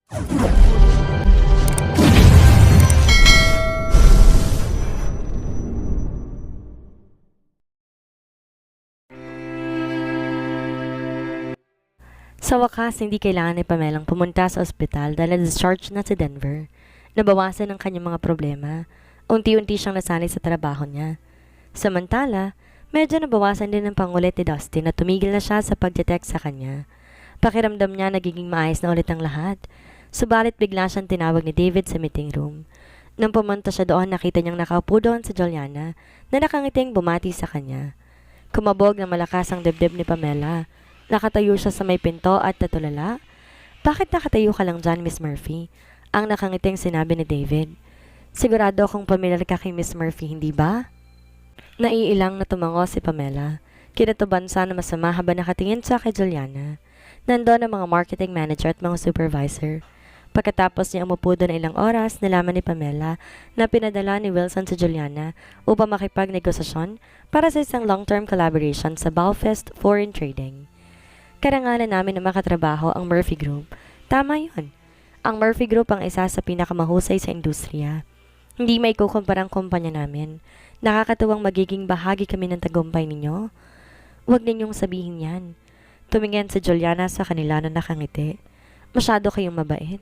Sa wakas, hindi kailangan ni Pamelang pumunta sa ospital dahil na-discharge na sa Denver. Nabawasan ang kanyang mga problema. Unti-unti siyang nasanay sa trabaho niya. Samantala, medyo nabawasan din ang pangulit ni Dustin na tumigil na siya sa pagdetext sa kanya. Pakiramdam niya nagiging maayos na ulit ang lahat. Subalit bigla siyang tinawag ni David sa meeting room. Nang pumunta siya doon, nakita niyang nakaupo doon si Juliana na nakangiting bumati sa kanya. Kumabog na malakas ang dibdib ni Pamela. Nakatayo siya sa may pinto at natulala. "Bakit nakatayo ka lang dyan, Miss Murphy?" Ang nakangiting sinabi ni David. "Sigurado akong pamilyar ka kay Miss Murphy, hindi ba?" Naiilang na tumango si Pamela. Kinatuban siya na masama habang nakatingin siya kay Juliana. Nandoon ang mga marketing manager at mga supervisor. Pagkatapos niya umupo doon ilang oras, nalaman ni Pamela na pinadala ni Wilson sa Juliana upang makipagnegosasyon para sa isang long-term collaboration sa Balfest Foreign Trading. "Karangalan namin na makatrabaho ang Murphy Group." Tama yun. Ang Murphy Group ang isa sa pinakamahusay sa industriya. Hindi may kukumparang kumpanya namin. Nakakatuwang magiging bahagi kami ng tagumpay ninyo. Huwag ninyong sabihin yan. Tumingin si Juliana sa kanila na nakangiti. "Masyado kayong mabait.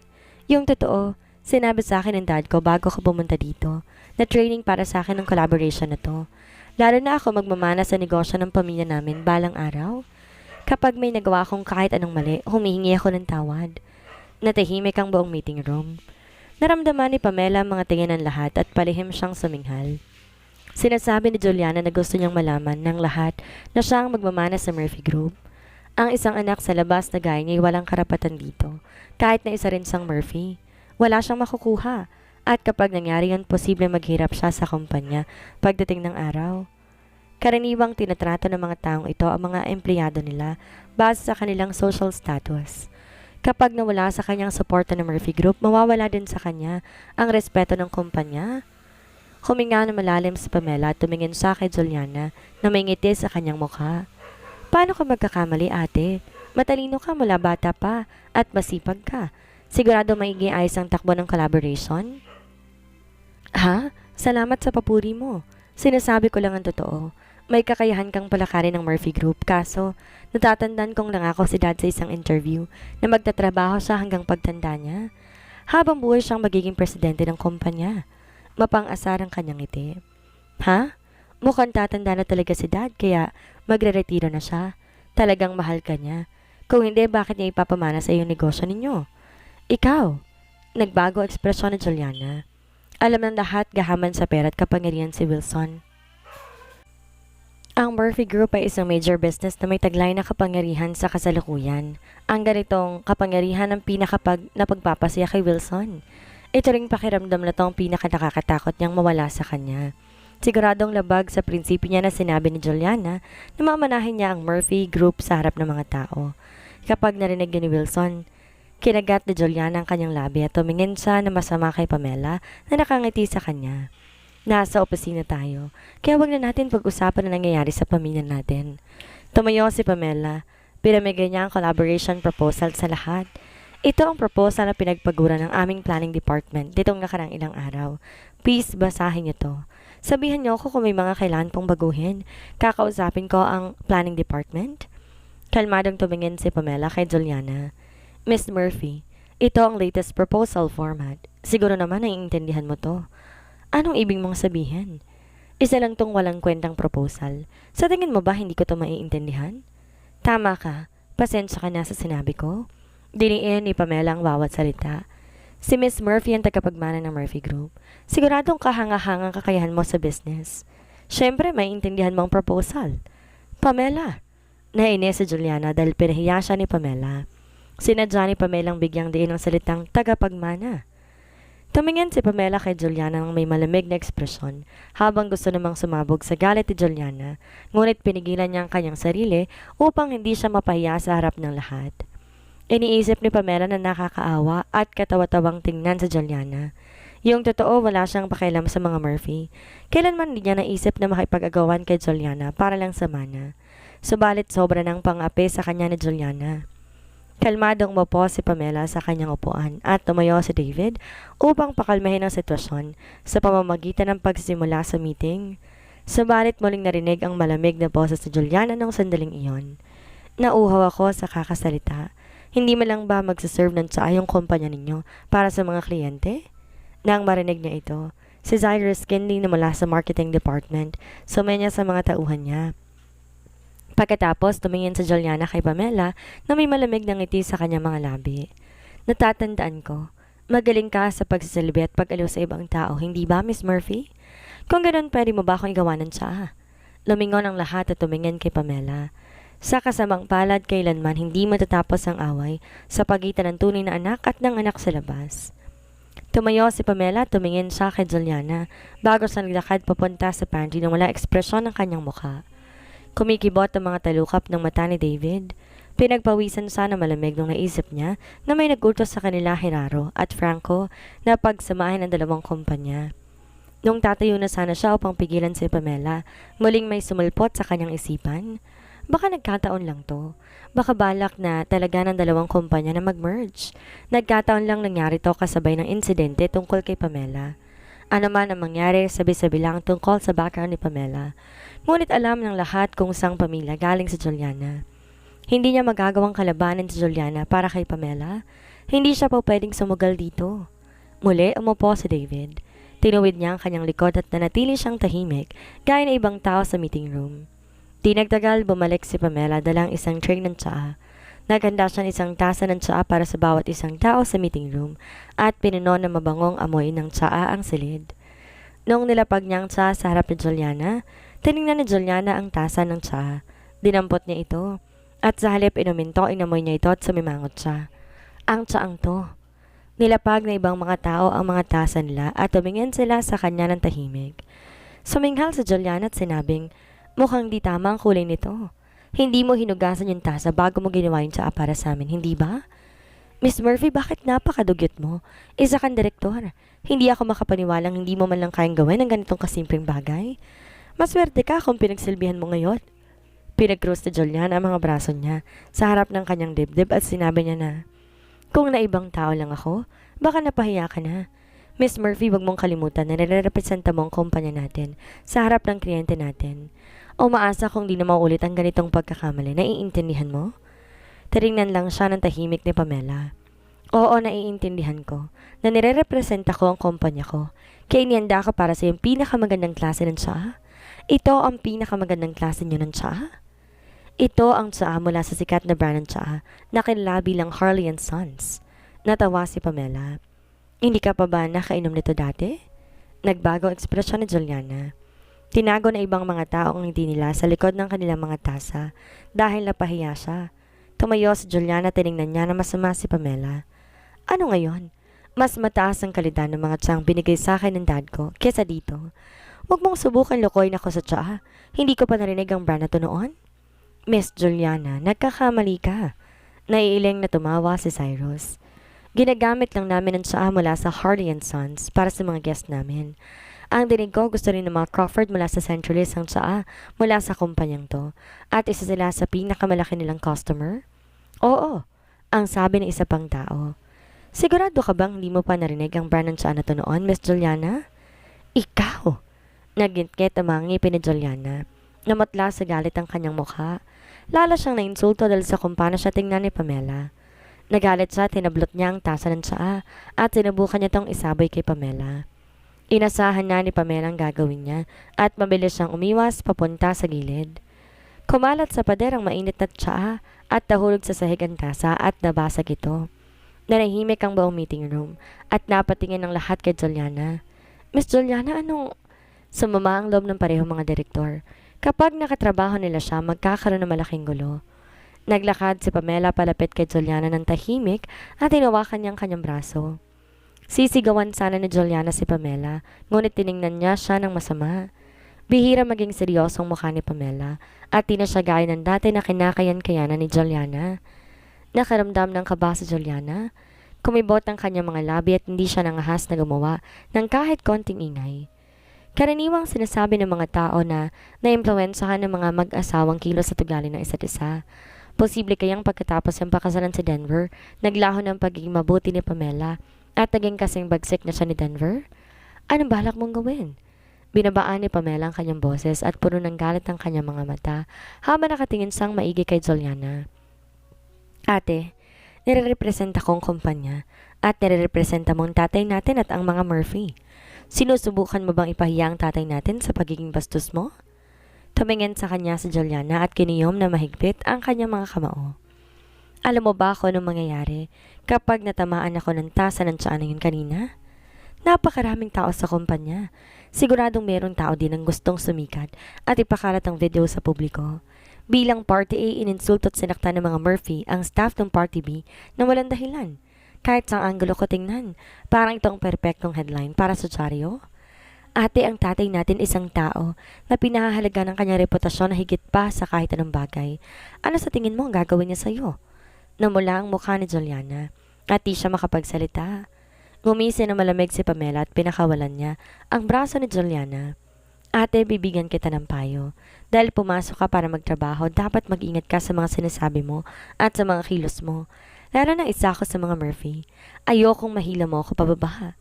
Yung totoo, sinabi sa akin ng dad ko bago ko pumunta dito na training para sa akin ng collaboration na to. Lalo na ako magmamana sa negosyo ng pamilya namin balang araw. Kapag may nagawa akong kahit anong mali, humihingi ako ng tawad." Natahimik ang buong meeting room. Naramdaman ni Pamela ang mga tingin ng lahat at palihim siyang suminghal. Sinasabi ni Juliana na gusto niyang malaman ng lahat na siya ang magmamana sa Murphy Group. Ang isang anak sa labas na gaya niya ay walang karapatan dito, kahit na isa rin siyang Murphy. Wala siyang makukuha, at kapag nangyari yun, posible maghirap siya sa kumpanya pagdating ng araw. Karaniwang tinatrato ng mga taong ito ang mga empleyado nila base sa kanilang social status. Kapag nawala sa kanyang suporta ng Murphy Group, mawawala din sa kanya ang respeto ng kumpanya. Huminga na malalim si Pamela at tumingin siya kay Juliana na may ngiti sa kanyang mukha. "Paano ka magkakamali, ate? Matalino ka mula bata pa at masipag ka. Sigurado maiging ayos ang takbo ng collaboration?" "Ha? Salamat sa papuri mo. Sinasabi ko lang ang totoo. May kakayahan kang palakarin ng Murphy Group, kaso natatandaan kong nangako si Dad sa isang interview na magtatrabaho siya hanggang pagtanda niya. Habang buhay siyang magiging presidente ng kumpanya." Mapang-asar ang kanyang ngiti. "Ha? Mukhang tatanda na talaga si Dad kaya magre-retiro na siya. Talagang mahal ka niya. Kung hindi, bakit niya ipapamana sa iyong negosyo ninyo?" "Ikaw." Nagbago ekspresyon ni Juliana. Alam ng lahat gahaman sa pera at kapangyarihan si Wilson. Ang Murphy Group ay isang major business na may taglay na kapangyarihan sa kasalukuyan. Ang ganitong kapangyarihan ang napagpapasaya kay Wilson. Ito ring pakiramdam na to ang nakakatakot niyang mawala sa kanya. Siguradong labag sa prinsipyo niya na sinabi ni Juliana na mamanahin niya ang Murphy Group sa harap ng mga tao. Kapag narinig ni Wilson, kinagat ni Juliana ang kanyang labi at tumingin siya na masama kay Pamela na nakangiti sa kanya. "Nasa opisina tayo, kaya wag na natin pag-usapan na nangyayari sa pamilya natin." Tumayo si Pamela. Pinamigay niya ang collaboration proposal sa lahat. "Ito ang proposal na pinagpagura ng aming planning department ditong nakarang ilang araw. Please, basahin niyo to. Sabihan niyo ako kung may mga kailangan pong baguhin. Kakausapin ko ang planning department." Kalmadong tumingin si Pamela kay Juliana. "Miss Murphy, ito ang latest proposal format. Siguro naman naiintindihan mo to." "Anong ibig mong sabihin?" "Isa lang tong walang kwentang proposal. Sa tingin mo ba hindi ko to maiintindihan?" "Tama ka. Pasensya ka na sa sinabi ko." Diniin ni Pamela ang bawat salita. Si Miss Murphy ang tagapagmana ng Murphy Group. Siguradong kahanga-hangang kakayahan mo sa business. Siyempre, maiintindihan mo ang proposal. "Pamela!" Nainis si Juliana dahil pinahiya siya ni Pamela. Sinadya ni Pamelang bigyang diin ang salitang tagapagmana. Tumingin si Pamela kay Juliana ng may malamig na ekspresyon habang gusto namang sumabog sa galit ni Juliana, ngunit pinigilan niya ang kanyang sarili upang hindi siya mapahiya sa harap ng lahat. Iniisip ni Pamela na nakakaawa at katawa-tawang tingnan sa Juliana. Yung totoo, wala siyang pakialam sa mga Murphy. Kailanman hindi niya naisip na makipag-agawan kay Juliana para lang sa mana. Subalit sobra ng pang-api sa kanya ni Juliana. Kalmadong umapo si Pamela sa kanyang upuan at tumayo si David upang pakalmahin ang sitwasyon sa pamamagitan ng pagsisimula sa meeting. Subalit muling narinig ang malamig na boses ni Juliana nung sandaling iyon. Nauuhaw ako sa kakasalita. Hindi man lang ba magsaserve ng tsaa yung kumpanya ninyo para sa mga kliyente? Nang marinig niya ito, si Cyrus Kinley na mula sa marketing department, sumenya sa mga tauhan niya. Pagkatapos, tumingin sa Juliana kay Pamela na may malamig na ngiti sa kanyang mga labi. Natatandaan ko, magaling ka sa pagsisilbi at pag-aliw sa ibang tao, hindi ba, Miss Murphy? Kung ganoon, pwede mo ba akong igawa ng tsaa? Lumingon ang lahat at tumingin kay Pamela. Sa kasamang palad, kailanman hindi matatapos ang away sa pagitan ng tunay na anak at ng anak sa labas. Tumayo si Pamela at tumingin siya kay Juliana bago siya naglakad papunta sa pantry na wala ekspresyon ng kanyang mukha. Kumikibot ang mga talukap ng mata ni David. Pinagpawisan siya na malamig nung naisip niya na may nagutos sa kanila Gerardo at Franco na pagsamahin ang dalawang kumpanya. Nung tatayo na sana siya upang pigilan si Pamela, muling may sumulpot sa kanyang isipan. Baka nagkataon lang to. Baka balak na talaga ng dalawang kumpanya na mag-merge. Nagkataon lang nangyari to kasabay ng insidente tungkol kay Pamela. Ano man ang mangyari, sabi-sabi lang tungkol sa background ni Pamela. Ngunit alam ng lahat kung sang pamilya galing sa Juliana. Hindi niya magagawang kalabanan si Juliana para kay Pamela. Hindi siya po pwedeng sumugal dito. Muli, umupo si David. Tinuwid niya ang kanyang likod at nanatili siyang tahimik, gaya ng ibang tao sa meeting room. Di nagtagal, bumalik si Pamela dalang isang tray ng tsaa. Naghanda siya ng isang tasa ng tsaa para sa bawat isang tao sa meeting room at pinuno ng mabangong amoy ng tsaa ang silid. Noong nilapag niya ang tsaa sa harap ni Juliana, tinignan ni Juliana ang tasa ng tsaa. Dinampot niya ito at sa halip inumin to, inamoy niya ito at sumimangot siya. Ang tsaang to. Nilapag na ibang mga tao ang mga tasa nila at tumingin sila sa kanya ng tahimik. Suminghal si Juliana at sinabing, mukhang di tama ang kulay nito. Hindi mo hinugasan yung tasa bago mo ginawa yung tsaa para sa amin, hindi ba? Miss Murphy, bakit napakadugyot mo? Isa kang direktor. Hindi ako makapaniwalang hindi mo man lang kayang gawin ang ganitong kasimpleng bagay. Maswerte ka kung pinagsilbihan mo ngayon. Pinag-cross ni Julian ang mga braso niya sa harap ng kanyang dibdib at sinabi niya na, kung naibang tao lang ako, baka napahiya ka na. Miss Murphy, wag mong kalimutan na nire-representa mo ang kumpanya natin sa harap ng kliyente natin. Umaasa kung di na maulit ang ganitong pagkakamali. Naiintindihan mo? Tinignan lang siya ng tahimik ni Pamela. Oo, naiintindihan ko na nire-representa ko ang kumpanya ko. Kaya inihanda ko para sa yung pinakamagandang klase ng tsaa. Ito ang pinakamagandang klase niyo ng tsaa. Ito ang tsaa mula sa sikat na brand ng tsaa na kilala bilang Harley & Sons. Natawa si Pamela. Hindi ka pa ba nakainom nito dati? Nagbago ang ekspresyon ni Juliana. Tinago na ibang mga tao ang ngiti nila sa likod ng kanilang mga tasa dahil napahiya siya. Tumayo si Juliana, tiningnan niya na masama si Pamela. Ano ngayon? Mas mataas ang kalidad ng mga tsaang binigay sa akin ng dad ko kesa dito. Huwag mong subukan lokohin ako sa tsaa. Hindi ko pa narinig ang brand na to noon. Miss Juliana, nagkakamali ka. Naiiling na tumawa si Cyrus. Ginagamit lang namin ang tsaa mula sa Harley & Sons para sa mga guest namin. Ang dinig ko, gusto rin ng mga Crawford mula sa Centralist ang tsaa mula sa kumpanyang to. At isa sila sa pinakamalaki nilang customer? Oo, ang sabi ng isa pang tao. Sigurado ka bang hindi mo pa narinig ang brand ng tsaa na to noon, Miss Juliana? Ikaw! Nagingkit ang mga ngipin ni Juliana. Namatla sa galit ang kanyang mukha. Lalo siyang nainsulto dahil sa kung paano siya tingnan ni Pamela. Nagalit siya, tinablot niya ang tasa ng tsaa at sinubukan niya tong isabay kay Pamela. Inasahan na ni Pamela ang gagawin niya at mabilis siyang umiwas papunta sa gilid. Kumalat sa pader ang mainit na tsaa at nahulog sa sahig ang tasa at nabasag ito. Nanahimik ang buong meeting room at napatingin ang lahat kay Juliana. Miss Juliana, anong... Sumama ang loob ng parehong mga direktor. Kapag nakatrabaho nila siya, magkakaroon ng malaking gulo. Naglakad si Pamela palapit kay Juliana ng tahimik at hinawakan niya ang kanyang braso. Sisigawan sana ni Juliana si Pamela, ngunit tiningnan niya siya ng masama. Bihira maging seryosong mukha ni Pamela at di na siya gaya ng dati na kinakayan-kayanan ni Juliana. Nakaramdam ng kaba si Juliana. Kumibot ang kanyang mga labi at hindi siya nangahas na gumawa ng kahit konting ingay. Karaniwang sinasabi ng mga tao na naimpluwensyahan ng mga mag-asawang kilos at ugali ng isa't isa. Posible kayang pagkatapos ng pakasalan sa Denver, naglaho ng pagiging mabuti ni Pamela at naging kasing bagsik na siya ni Denver? Anong balak mong gawin? Binabaan ni Pamela ang kanyang boses at puno ng galit ang kanyang mga mata habang nakatingin siyang maigi kay Juliana. Ate, nire-representa kong kumpanya at nire-representa mong tatay natin at ang mga Murphy. Sinusubukan mo bang ipahiya ang tatay natin sa pagiging bastos mo? Tumingin sa kanya si Juliana at kiniyom na mahigpit ang kanyang mga kamao. Alam mo ba ako anong mangyayari kapag natamaan ako ng tasa ng tiyan ngayon kanina? Napakaraming tao sa kumpanya. Siguradong meron tao din ang gustong sumikat at ipakalat ang video sa publiko. Bilang Party A, ininsulto at sinaktan ng mga Murphy ang staff ng Party B na walang dahilan. Kahit sa anggulo ko tingnan, parang itong perpektong headline para sa dyaryo. Ate, ang tatay natin isang tao na pinahahalaga ng kanyang reputasyon na higit pa sa kahit anong bagay. Ano sa tingin mo ang gagawin niya sa'yo? Namula ang mukha ni Juliana at di siya makapagsalita. Ngumisi na malamig si Pamela at pinakawalan niya ang braso ni Juliana. Ate, bibigyan kita ng payo. Dahil pumasok ka para magtrabaho, dapat mag-ingat ka sa mga sinasabi mo at sa mga kilos mo. Lalo na isa ako sa mga Murphy. Ayokong mahila mo ako pababa.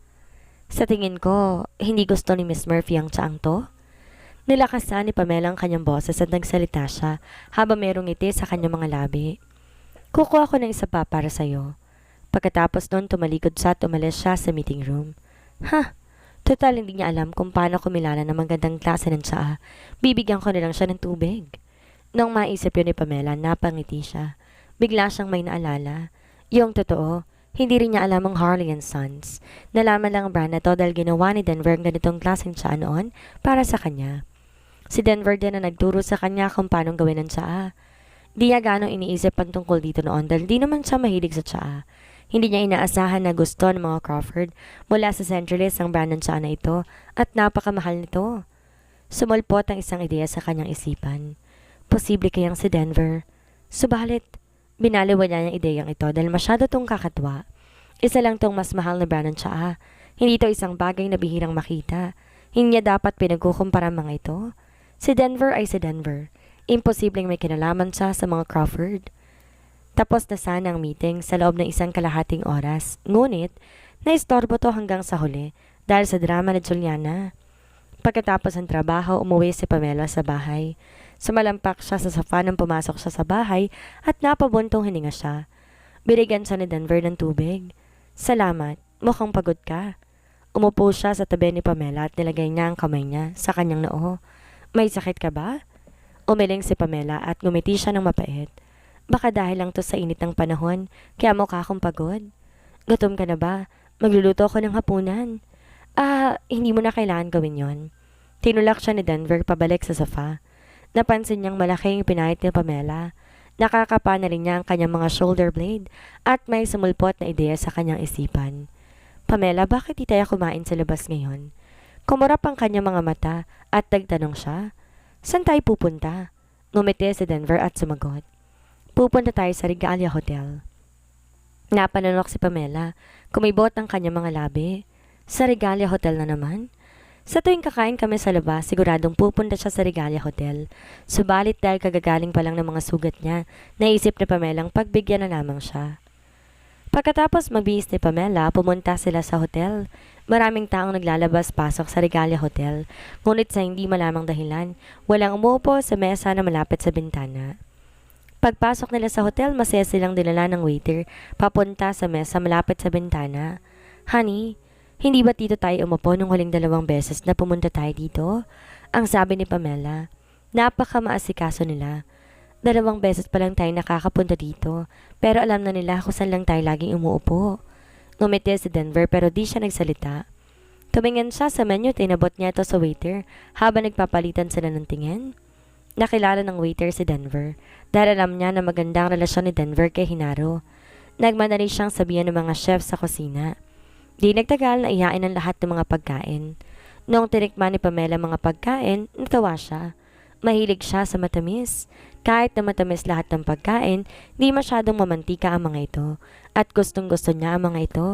Sa tingin ko, hindi gusto ni Miss Murphy ang tsaang to. Nilakasan ni Pamela ang kanyang boses at nagsalita siya habang merong ngiti sa kanyang mga labi. Kukuha ko ng isa pa para sa'yo. Pagkatapos noon tumalikod siya at umalis siya sa meeting room. Total hindi niya alam kung paano kumilala ng magandang klase ng tsaa. Bibigyan ko na lang siya ng tubig. Nang maisip yun ni Pamela, napangiti siya. Bigla siyang may naalala. Yung totoo, hindi rin niya alam ang Harley & Sons. Nalaman lang ang brand na to dahil ginawa ni Denver ang ganitong klaseng tsaa noon para sa kanya. Si Denver din na nagturo sa kanya kung paano gawin ang tsaa. Di niya ganong iniisip ang tungkol dito noon dahil di naman siya mahilig sa tsaa. Hindi niya inaasahan na gusto ng mga Crawford mula sa Centralist ang brand ng tsaa na ito at napakamahal nito. Sumulpot ang isang ideya sa kanyang isipan. Posible kayang si Denver. Subalit, binaliwan niya ang ideyang ito dahil masyado tong kakatwa. Isa lang tong mas mahal na brand ng tsaa. Hindi ito isang bagay na bihirang makita. Hindi niya dapat pinagkukumpara mga ito. Si Denver ay si Denver. Imposibleng may kinalaman siya sa mga Crawford. Tapos na sana ang meeting sa loob ng isang kalahating oras. Ngunit, naistorbo to hanggang sa huli dahil sa drama ni Juliana. Pagkatapos ng trabaho, umuwi si Pamela sa bahay. Sumalampak siya sa sofa nang pumasok siya sa bahay at napabuntong hininga siya. Binigyan siya ni Denver ng tubig. Salamat, mukhang pagod ka. Umupo siya sa tabi ni Pamela at nilagay niya ang kamay niya sa kanyang noo. May sakit ka ba? Umiling si Pamela at ngumiti siya ng mapait. Baka dahil lang to sa init ng panahon, kaya mukha akong pagod. Gutom ka na ba? Magluluto ako ng hapunan. Hindi mo na kailangan gawin yon. Tinulak siya ni Denver pabalik sa sofa. Napansin niyang malaking pinahit ni Pamela. Nakakapa na rin niya ang kanyang mga shoulder blade at may sumulpot na ideya sa kanyang isipan. Pamela, bakit di tayo kumain sa labas ngayon? Kumurap ang kanyang mga mata at nagtanong siya. Saan tayo pupunta? Ngumiti si Denver at sumagot. Pupunta tayo sa Regalia Hotel. Napanunok si Pamela. Kumibot ang kanyang mga labi. Sa Regalia Hotel na naman? Sa tuwing kakain kami sa labas, siguradong pupunta siya sa Regalia Hotel. Subalit dahil kagagaling pa lang ng mga sugat niya, naisip ni Pamelang pagbigyan na lamang siya. Pagkatapos magbihis ni Pamela, pumunta sila sa hotel. Maraming taong naglalabas-pasok sa Regalia Hotel, ngunit sa hindi malamang dahilan, walang umuupo sa mesa na malapit sa bintana. Pagpasok nila sa hotel, masaya silang dinala ng waiter papunta sa mesa malapit sa bintana. Honey, hindi ba dito tayo umupo nung huling 2 beses na pumunta tayo dito? Ang sabi ni Pamela. Napaka-maasikaso nila. 2 beses pa lang tayo nakakapunta dito, pero alam na nila kung saan lang tayo laging umuupo. Ngumiti si Denver pero di siya nagsalita. Tumingin siya sa menu at inabot niya ito sa waiter habang nagpapalitan sila ng tingin. Nakilala ng waiter si Denver dahil alam niya na magandang relasyon ni Denver kay Hinaro. Nagmadali siyang sabihan ng mga chef sa kusina. Di nagtagal na ihain ang lahat ng mga pagkain. Noong tinikman ni Pamela mga pagkain, natawa siya. Mahilig siya sa matamis. Kahit na matamis lahat ng pagkain, di masyadong mamantika ang mga ito. At gustong-gusto niya ang mga ito.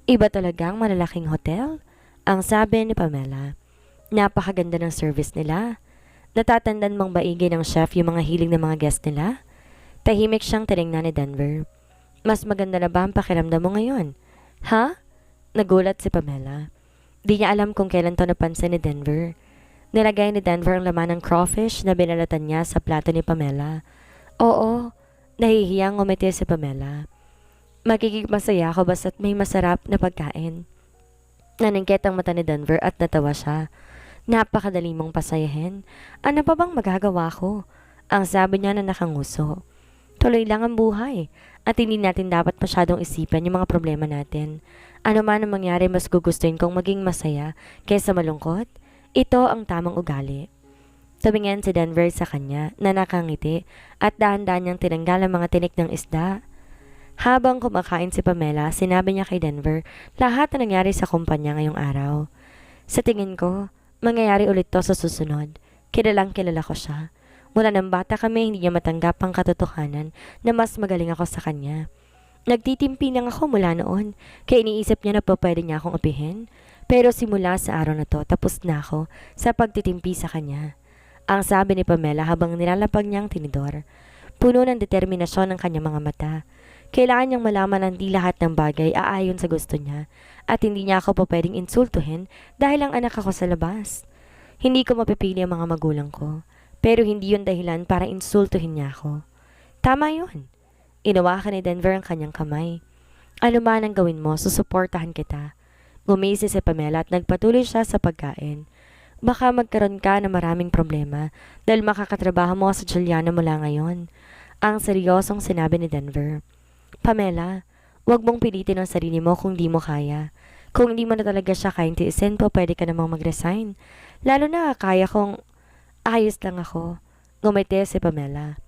Iba talagang malalaking hotel? Ang sabi ni Pamela. Napakaganda ng service nila. Natatandaan mong baigi ng chef yung mga hiling ng mga guest nila? Tahimik siyang tinignan ni Denver. Mas maganda na ba ang pakiramdam mo ngayon? Ha? Nagulat si Pamela. Di niya alam kung kailan to napansin ni Denver. Nilagay ni Denver ang laman ng crawfish na binalatan niya sa plato ni Pamela. Oo, nahihiyang umiti si Pamela. Magiging masaya ako basta't may masarap na pagkain. Naningkit ang mata ni Denver at natawa siya. Napakadali mong pasayahin. Ano pa bang magagawa ko? Ang sabi niya na nakanguso. Tuloy lang ang buhay at hindi natin dapat masyadong isipin yung mga problema natin. Ano man ang mangyari, mas gugustuhin kong maging masaya kaysa malungkot. Ito ang tamang ugali. Tumingin si Denver sa kanya na nakangiti at dahan-dahan niyang tinanggal ang mga tinik ng isda. Habang kumakain si Pamela, sinabi niya kay Denver lahat na nangyari sa kumpanya ngayong araw. Sa tingin ko, mangyayari ulit to sa susunod. Kilalang kilala ko siya. Mula ng bata kami, hindi niya matanggap ang katotohanan na mas magaling ako sa kanya. Nagtitimpi lang ako mula noon, kaya iniisip niya na pa pwede niya akong upihin. Pero simula sa araw na to, tapos na ako sa pagtitimpi sa kanya. Ang sabi ni Pamela habang nilalapag niya ang tinidor. Puno ng determinasyon ang kanyang mga mata. Kailangan niyang malaman na hindi lahat ng bagay aayon sa gusto niya at hindi niya ako pa pwedeng insultuhin dahil ang anak ako sa labas. Hindi ko mapipili ang mga magulang ko. Pero hindi yun dahilan para insultuhin niya ako. Tama yun. Inawakan ni Denver ang kanyang kamay. Ano man ang gawin mo, susuportahan kita. Ngumisi si Pamela at nagpatuloy siya sa pagkain. Baka magkaroon ka ng maraming problema dahil makakatrabaho mo sa Juliana mula ngayon. Ang seryosong sinabi ni Denver. Pamela, huwag mong pilitin ang sarili mo kung di mo kaya. Kung hindi mo na talaga siya kayang tiisin po, pwede ka namang mag-resign. Lalo na kaya kong ayos lang ako. Ngumiti si Pamela.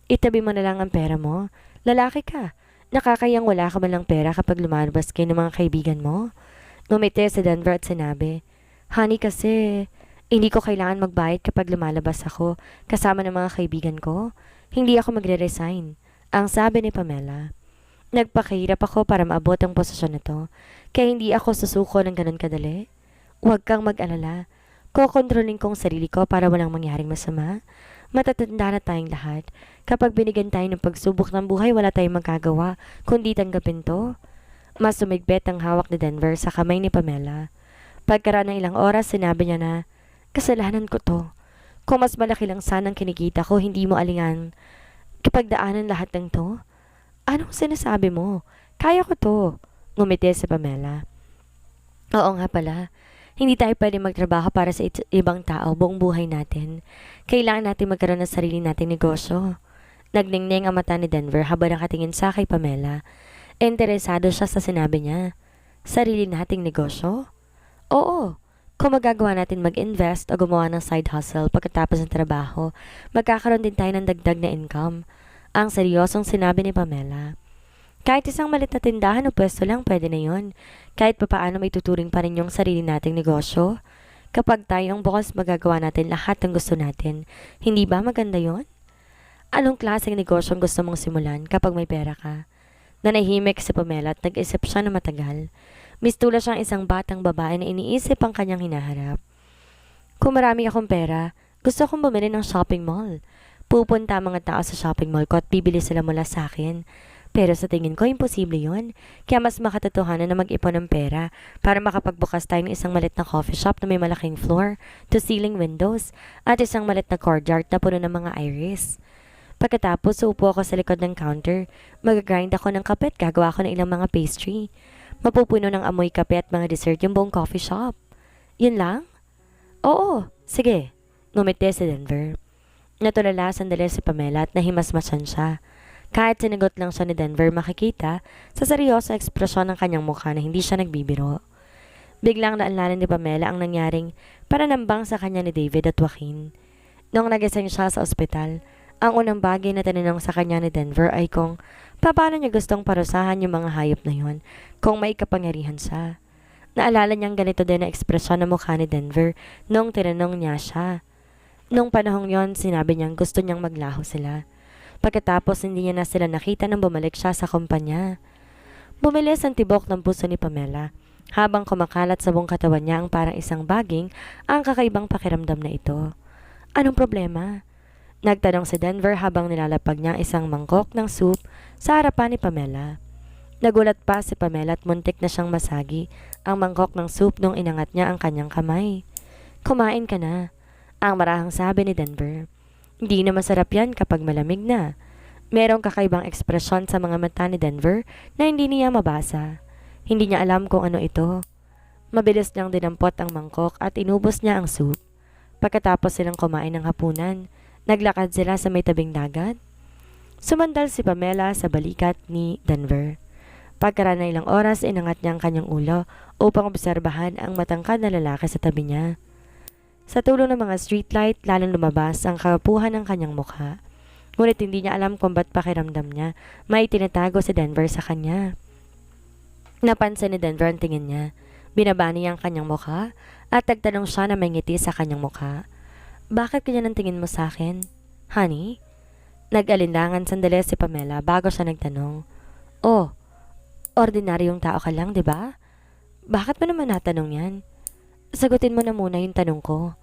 Itabi mo na lang ang pera mo. Lalaki ka. Nakakayang wala ka man lang pera kapag lumalabas kayo ng mga kaibigan mo. Ngumiti si Denver at sinabi, Honey kasi, hindi ko kailangan magbayad kapag lumalabas ako kasama ng mga kaibigan ko. Hindi ako magre-resign. Ang sabi ni Pamela. Nagpakahirap ako para maabot ang posisyon na to, kaya hindi ako susuko ng ganun kadali. Huwag kang mag-alala. Kokontrolin kong sarili ko para walang mangyaring masama. Matatanda na tayong lahat. Kapag binigyan tayo ng pagsubok ng buhay, wala tayong magagawa, kundi tanggapin to. Mas sumigpit ang hawak ni Denver sa kamay ni Pamela. Pagkaraan ng ilang oras, sinabi niya na, kasalanan ko to. Kung mas malaki lang sanang kinikita ko, hindi mo alingan kapagdaanan lahat ng to. Anong sinasabi mo? Kaya ko to. Ngumiti si Pamela. Oo nga pala. Hindi tayo pwede magtrabaho para sa ibang tao buong buhay natin. Kailangan natin magkaroon ng sarili nating negosyo. Nagningning ang mata ni Denver habang nakatingin sa kay Pamela. Interesado siya sa sinabi niya. Sarili nating negosyo? Oo. Kung magagawa natin mag-invest o gumawa ng side hustle pagkatapos ng trabaho, magkakaroon din tayo ng dagdag na income. Ang seryosong sinabi ni Pamela. Kahit isang malit na tindahan o pwesto lang, pwede na yon. Kahit papaano may tuturing pa rin yung sarili nating negosyo. Kapag tayo ang bukas, magagawa natin lahat ng gusto natin. Hindi ba maganda yon? Anong klaseng negosyo ang gusto mong simulan kapag may pera ka? Nanahimik si Pamela at nag-isip siya na matagal. Mistula siyang isang batang babae na iniisip ang kanyang hinaharap. Kung marami akong pera, gusto kong bumili ng shopping mall. Pupunta ang mga tao sa shopping mall ko at bibili sila mula sa akin. Pero sa tingin ko, imposible yun. Kaya mas makatotohanan na mag-ipon ng pera para makapagbukas tayo ng isang malit na coffee shop na may malaking floor to ceiling windows at isang malit na courtyard na puno ng mga iris. Pagkatapos, uupo ako sa likod ng counter. Mag-grind ako ng kape at gagawa ako ng ilang mga pastry. Mapupuno ng amoy kape at mga dessert yung buong coffee shop. Yun lang? Oo, sige. Ngumiti si Denver. Natulala sandali si Pamela at nahimasmasan siya. Kahit sinagot lang siya ni Denver, makikita sa seryoso ekspresyon ng kanyang mukha na hindi siya nagbibiro. Biglang naalala ni Pamela ang nangyaring pananambang sa kanya ni David at Joaquin. Noong nagising siya sa ospital, ang unang bagay na tinanong sa kanya ni Denver ay kung paano niya gustong parusahan yung mga hayop na yun kung may kapangyarihan siya. Naalala niyang ganito din na ekspresyon ng mukha ni Denver noong tinanong niya siya. Noong panahong yon, sinabi niyang gusto niyang maglaho sila. Pagkatapos hindi niya na sila nakita nang bumalik siya sa kumpanya. Bumilis ang tibok ng puso ni Pamela habang kumakalat sa buong katawan niya ang parang isang baging ang kakaibang pakiramdam na ito. Anong problema? Nagtanong si Denver habang nilalapag niya isang mangkok ng soup sa harapan ni Pamela. Nagulat pa si Pamela at muntik na siyang masagi ang mangkok ng soup nung inangat niya ang kanyang kamay. Kumain ka na, ang marahang sabi ni Denver. Hindi na masarap yan kapag malamig na. Merong kakaibang ekspresyon sa mga mata ni Denver na hindi niya mabasa. Hindi niya alam kung ano ito. Mabilis niyang dinampot ang mangkok at inubos niya ang soup. Pagkatapos silang kumain ng hapunan, naglakad sila sa may tabing dagat. Sumandal si Pamela sa balikat ni Denver. Pagkaraan ng ilang oras, inangat niya ang kanyang ulo upang obserbahan ang matangkad na lalaki sa tabi niya. Sa tulong ng mga streetlight, lalong lumabas ang kapuhan ng kanyang mukha. Ngunit hindi niya alam kung ba't pakiramdam niya may tinatago si Denver sa kanya. Napansin ni Denver ang tingin niya. Binaba niya ang kanyang mukha at nagtanong siya na may ngiti sa kanyang mukha. Bakit ganyan ang tingin mo sa akin? Honey? Nag-alinlangan sandali si Pamela bago siya nagtanong. Oh, ordinaryong tao ka lang, di ba? Bakit mo naman natanong yan? Sagutin mo na muna yung tanong ko.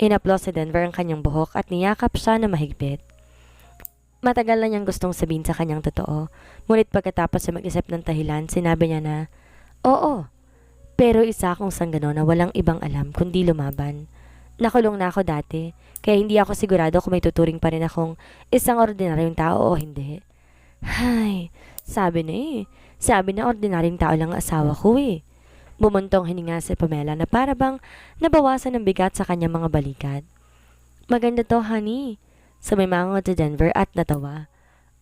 Inaplos si Denver ang kanyang buhok at niyakap siya na mahigpit. Matagal na niyang gustong sabihin sa kanyang totoo, ngunit pagkatapos sa mag-isip ng dahilan, sinabi niya na, Oo, pero isa akong sanggano na walang ibang alam kundi lumaban. Nakulong na ako dati, kaya hindi ako sigurado kung may tuturing pa rin akong isang ordinaryong tao o hindi. Hay, sabi na ordinaryong tao lang ang asawa ko eh. Bumuntong hininga si Pamela na para bang nabawasan ng bigat sa kanyang mga balikat. Maganda to, honey. Sabay mangot si Denver at natawa.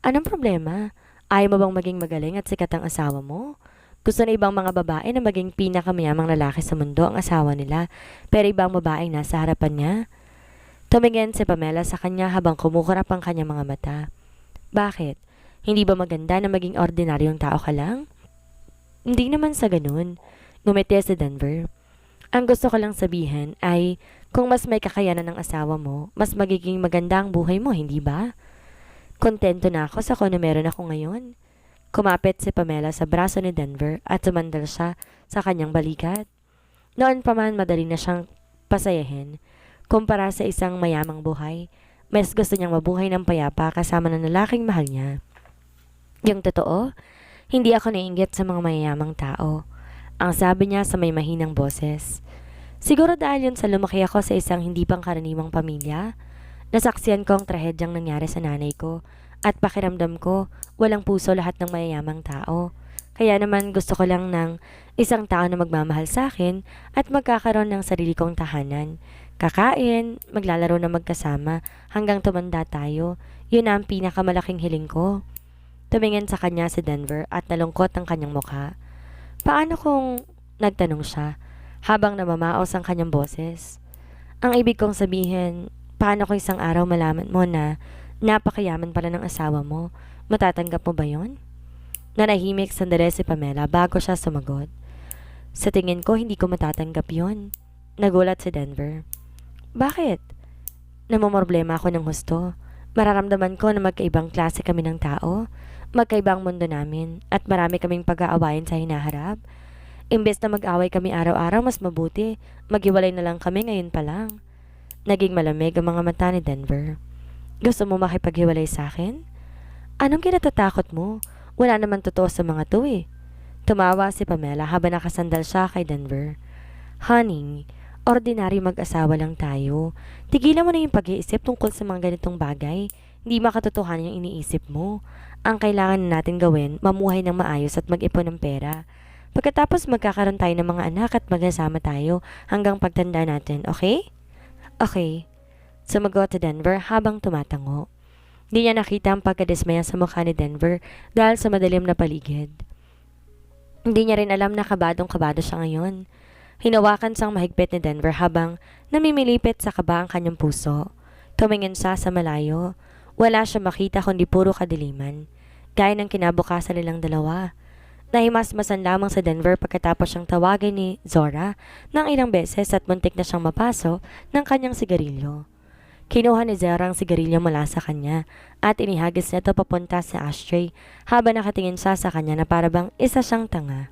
Anong problema? Ayaw mo bang maging magaling at sikat ang asawa mo? Gusto na ibang mga babae na maging pinakamayamang lalaki sa mundo ang asawa nila, pero ibang babaeng nasa harapan niya? Tumingin si Pamela sa kanya habang kumukurap ang kanyang mga mata. Bakit? Hindi ba maganda na maging ordinaryong tao ka lang? Hindi naman sa ganun. Ngumiti si Denver. Ang gusto ko lang sabihin ay kung mas may kakayanan ng asawa mo, mas magiging maganda ang buhay mo, hindi ba? Kontento na ako sa kung ano meron ako ngayon. Kumapit si Pamela sa braso ni Denver at sumandal siya sa kanyang balikat. Noon pa man madali na siyang pasayahin. Kumpara sa isang mayamang buhay, mas gusto niyang mabuhay ng payapa kasama ng lalaking mahal niya. Yung totoo, hindi ako naiinggit sa mga mayayamang tao. Ang sabi niya sa may mahinang boses. Siguro dahil yun sa lumaki ako sa isang hindi pangkaraniwang pamilya. Nasaksiyan ko ang trahedyang nangyari sa nanay ko at pakiramdam ko walang puso lahat ng mayayamang tao. Kaya naman gusto ko lang ng isang tao na magmamahal sa akin at magkakaroon ng sarili kong tahanan. Kakain, maglalaro na magkasama hanggang tumanda tayo. Yun ang pinakamalaking hiling ko. Tumingin sa kanya si Denver at nalungkot ang kanyang mukha. Paano kung nagtanong siya habang namamaos ang kanyang boses? Ang ibig kong sabihin, paano kung isang araw malaman mo na napakayaman pala ng asawa mo? Matatanggap mo ba yon? Nanahimik sandali si Pamela bago siya sumagot. Sa tingin ko, hindi ko matatanggap yon. Nagulat si Denver. Bakit? Namomroblema ako ng husto. Mararamdaman ko na magkaibang klase kami ng tao. Magkaibang mundo namin at marami kaming pag-aawayan sa hinaharap. Imbes na mag-away kami araw-araw, mas mabuti. Maghiwalay na lang kami ngayon pa lang. Naging malamig ang mga mata ni Denver. Gusto mo makipaghiwalay sa akin? Anong kinatatakot mo? Wala naman totoo sa mga to eh. Tumawa si Pamela habang nakasandal siya kay Denver. Honey, ordinary mag-asawa lang tayo. Tigilan mo na yung pag-iisip tungkol sa mga ganitong bagay. Hindi makatotohanan yung iniisip mo. Ang kailangan natin gawin, mamuhay ng maayos at mag-ipon ng pera. Pagkatapos magkakaroon tayo ng mga anak at magkasama tayo hanggang pagtanda natin, okay? Okay. Sumagot si Denver habang tumatango. Hindi niya nakita ang pagkadismaya sa mukha ni Denver dahil sa madilim na paligid. Hindi niya rin alam na kabadong-kabado siya ngayon. Hinawakan siyang mahigpit ni Denver habang namimilipit sa kaba ang kanyang puso. Tumingin siya sa malayo. Wala siya makita kundi puro kadiliman. Gaya ng kinabukasan nilang dalawa. Nahimasmasan lamang sa Denver pagkatapos siyang tawagin ni Zora ng ilang beses at muntik na siyang mapaso ng kanyang sigarilyo. Kinuha ni Zora ang sigarilyo mula sa kanya at inihagis niya ito papunta sa ashtray habang nakatingin siya sa kanya na parabang isa siyang tanga.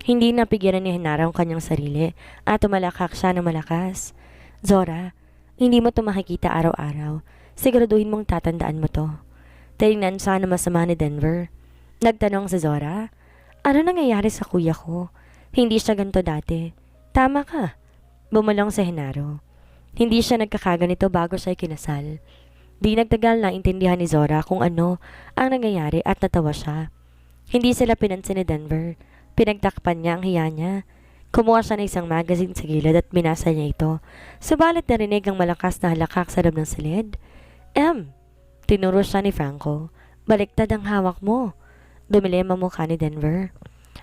Hindi napigilan ni Hinara ang kanyang sarili at tumalakak siya ng malakas. Zora, hindi mo ito makikita araw-araw. Siguraduhin mong tatandaan mo to. Tinignan siya na masama ni Denver. Nagtanong si Zora, ano nangyayari sa kuya ko? Hindi siya ganito dati. Tama ka. Bumulong si Henaro. Hindi siya nagkakaganito bago siya kinasal. Di nagtagal na intindihan ni Zora kung ano ang nangyayari at natawa siya. Hindi sila pinansin ni Denver. Pinagtakpan niya ang hiya niya. Kumuha siya ng isang magazine sa gilid at binasa niya ito. Subalit narinig ang malakas na halakak sa loob ng silid. Tinuro siya ni Franco. Baliktad ang hawak mo. Dumilim ang mukha ni Denver.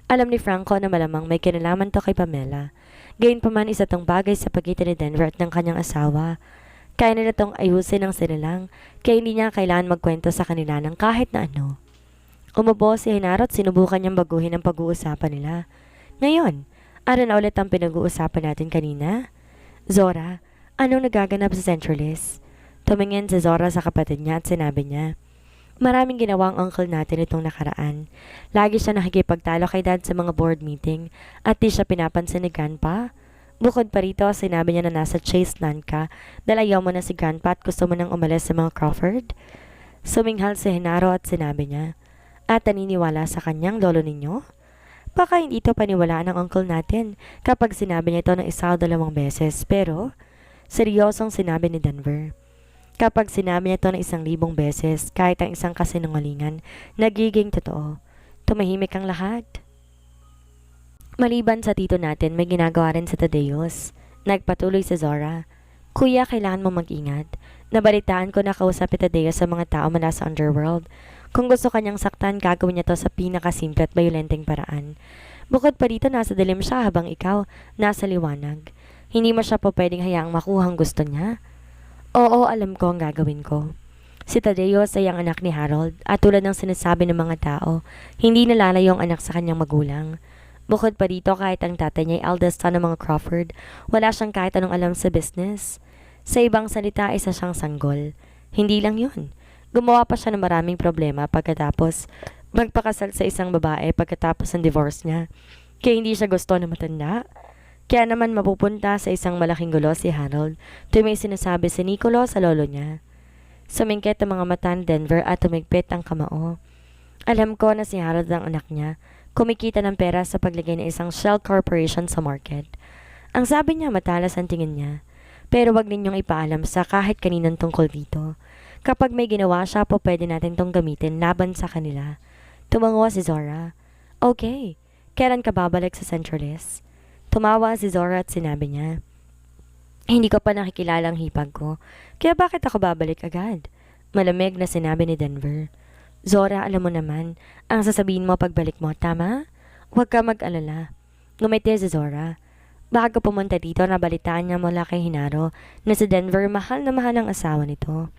Alam ni Franco na malamang may kinalaman to kay Pamela. Gayunpaman isa tong bagay sa pagitan ni Denver at ng kanyang asawa. Kaya nila tong ayusin ng sinilang, kaya hindi niya kailangan magkwento sa kanila ng kahit na ano. Umupo si Henaro at sinubukan niyang baguhin ang pag-uusapan nila. Ngayon, ano na ulit ang pinag-uusapan natin kanina? Zora, anong nagaganap sa Centralis? Tumingin si Zora sa kapatid niya at sinabi niya, maraming ginawa ang uncle natin itong nakaraan. Lagi siya nakikipagtalo kay dad sa mga board meeting at di siya pinapansin ni Grandpa. Bukod pa rito, sinabi niya na nasa Chase land ka dahil ayaw mo na si Grandpa at gusto mo nang umalis sa mga Crawford. Suminghal si Henaro at sinabi niya, at naniniwala sa kanyang lolo ninyo? Baka hindi ito paniwalaan ng uncle natin kapag sinabi niya ito ng isa o dalawang beses, pero seryosong sinabi ni Denver. Kapag sinabi niya ito ng 1,000 beses, kahit ang isang kasinungalingan, nagiging totoo. Tumahimik ang lahat. Maliban sa tito natin, may ginagawa rin sa Tadeos. Nagpatuloy si Zora. Kuya, kailangan mo mag-ingat. Nabalitaan ko na kausap ni Tadeo sa mga tao mula sa underworld. Kung gusto kanyang saktan, gagawin niya to sa pinakasimple at bayolenteng paraan. Bukod pa dito, nasa dilim siya habang ikaw, nasa liwanag. Hindi mo siya po pwedeng hayaang makuha ang gusto niya. Oo, alam ko ang gagawin ko. Si Tadeo ay ang anak ni Harold at tulad ng sinasabi ng mga tao, hindi nalalayo ang anak sa kanyang magulang. Bukod pa dito, kahit ang tatay niya ay eldest son ng mga Crawford, wala siyang kahit anong alam sa business. Sa ibang salita, isa siyang sanggol. Hindi lang yun. Gumawa pa siya ng maraming problema pagkatapos magpakasal sa isang babae pagkatapos ng divorce niya. Kaya hindi siya gusto na matanda. Kaya naman mapupunta sa isang malaking gulo si Harold tuwing may sinasabi si Nicolo sa lolo niya. Sumingkit ang mga mata ni Denver at tumigpit ang kamao. Alam ko na si Harold ang anak niya. Kumikita ng pera sa paglagay ng isang shell corporation sa market. Ang sabi niya matalas ang tingin niya. Pero wag ninyong ipaalam sa kahit kaninang tungkol dito. Kapag may ginawa siya po pwede natin tong gamitin laban sa kanila. Tumango si Zora. Okay, kailan ka babalik sa Centralis? Tumawa si Zora at sinabi niya, hindi ko pa nakikilala ang hipag ko, kaya bakit ako babalik agad? Malamig na sinabi ni Denver. Zora, alam mo naman, ang sasabihin mo pagbalik mo, tama? Huwag ka mag-alala. Ngumiti si Zora. Bago pumunta dito, nabalitaan niya mula kay Henaro na si Denver mahal na mahal ang asawa nito.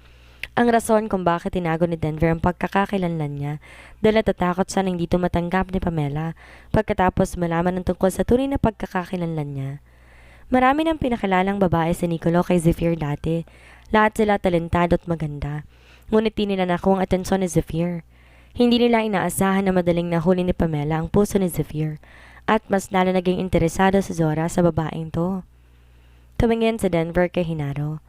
Ang rason kung bakit tinago ni Denver ang pagkakakilanlan niya dahil natatakot siya na hindi tumatanggap ni Pamela pagkatapos malaman ng tungkol sa tunay na pagkakakilanlan niya. Marami ng pinakilalang babae si Nicolo kay Zephyr dati. Lahat sila talentado at maganda. Ngunit di nila nakuha ang atensyon ni Zephyr. Hindi nila inaasahan na madaling nahuli ni Pamela ang puso ni Zephyr at mas lalo naging interesado si Zora sa babaeng to. Tumingin si Denver kay Henaro.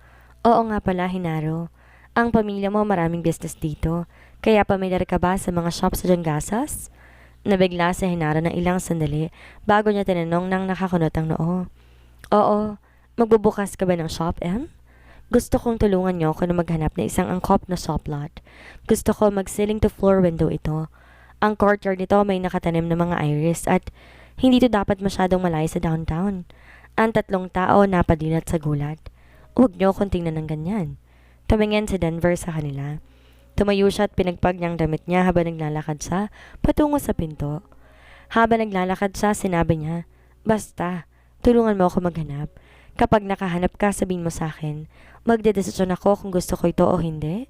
Oo nga pala, Henaro. Ang pamilya mo maraming business dito, kaya pamilyar ka ba sa mga shop sa Jangasas? Nabigla si Henaro ng ilang sandali bago niya tinanong nang nakakunot ang noo. Oo, magbubukas ka ba ng shop, Em? Gusto kong tulungan niyo ako na maghanap ng isang angkop na shop lot. Gusto ko mag-ceiling to floor window ito. Ang courtyard nito may nakatanim na mga iris at hindi to dapat masyadong malayo sa downtown. Ang 3 tao napadilat sa gulat. Huwag niyo akong tingnan ng ganyan. Tumingin si Denver sa kanila. Tumayo siya at pinagpag niyang damit niya habang naglalakad siya patungo sa pinto. Habang naglalakad siya, sinabi niya, basta, tulungan mo ako maghanap. Kapag nakahanap ka, sabihin mo sa akin, magdedesisyon ako kung gusto ko ito o hindi.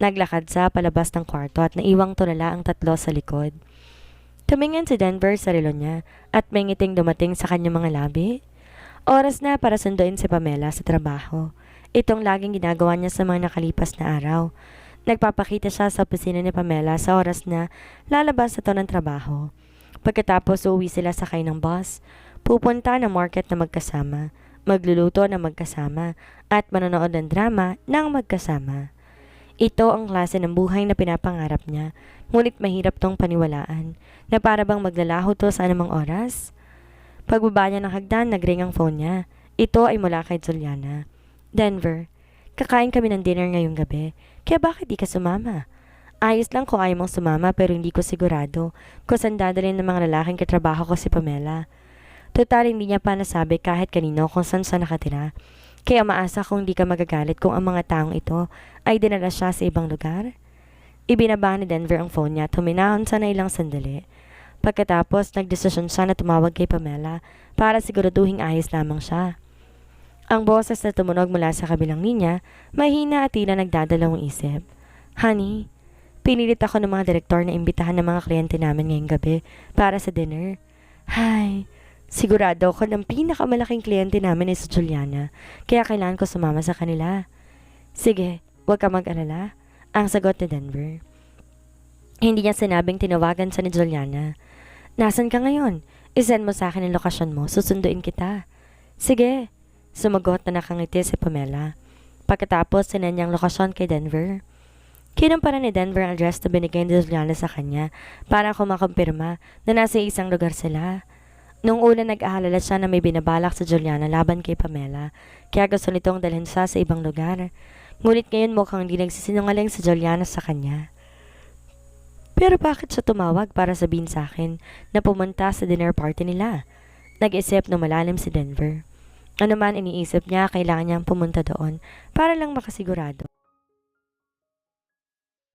Naglakad siya palabas ng kwarto at naiwang tulala ang 3 sa likod. Tumingin si Denver sa relo niya at may ngiting dumating sa kanyang mga labi. Oras na para sunduin si Pamela sa trabaho. Itong laging ginagawa niya sa mga nakalipas na araw. Nagpapakita siya sa opisina ni Pamela sa oras na lalabas ito ng trabaho. Pagkatapos uuwi sila sakay ng bus, pupunta ng market na magkasama, magluluto na magkasama, at manonood ng drama ng magkasama. Ito ang klase ng buhay na pinapangarap niya, ngunit mahirap tong paniwalaan, na para bang maglalaho to sa anumang oras. Pagbaba niya ng hagdan, nagring ang phone niya. Ito ay mula kay Juliana. Denver, kakain kami ng dinner ngayong gabi, kaya bakit di ka sumama? Ayos lang kung ayaw mong sumama pero hindi ko sigurado kung saan dadalhin ng mga lalaking katrabaho ko si Pamela. Total hindi niya pa nasabi kahit kanino kung saan siya nakatira. Kaya maasa kung di ka magagalit kung ang mga taong ito ay dinala siya sa ibang lugar. Ibinaba ni Denver ang phone niya at huminahon siya na ilang sandali. Pagkatapos, nagdesisyon siya na tumawag kay Pamela para siguraduhing ayos lamang siya. Ang boses na tumunog mula sa kabilang linya, mahina at tila nagdadalawang isip. Honey, pinilit ako ng mga direktor na imbitahan ng mga kliyente namin ngayong gabi para sa dinner. Hay, sigurado ako ng pinakamalaking kliyente namin ay si Juliana, kaya kailangan ko sumama sa kanila. Sige, huwag ka mag-alala, ang sagot ni Denver. Hindi niya sinabing tinawagan siya ni Juliana. Nasaan ka ngayon? Isend mo sa akin ang lokasyon mo, susunduin kita. Sige, sumagot na nakangiti si Pamela. Pagkatapos, sinend niya ang lokasyon kay Denver. Kinumpara ni Denver ang address na binigay ni Juliana sa kanya para kumakumpirma na nasa isang lugar sila. Nung una nag-aalala siya na may binabalak sa Juliana laban kay Pamela, kaya gusto nitong dalhin siya sa ibang lugar. Ngunit ngayon mukhang hindi nagsisinungaling si Juliana sa kanya. Pero bakit siya tumawag para sabihin sa akin na pumunta sa dinner party nila? Nag-isip na malalim si Denver. Ano man iniisip niya, kailangan niyang pumunta doon para lang makasigurado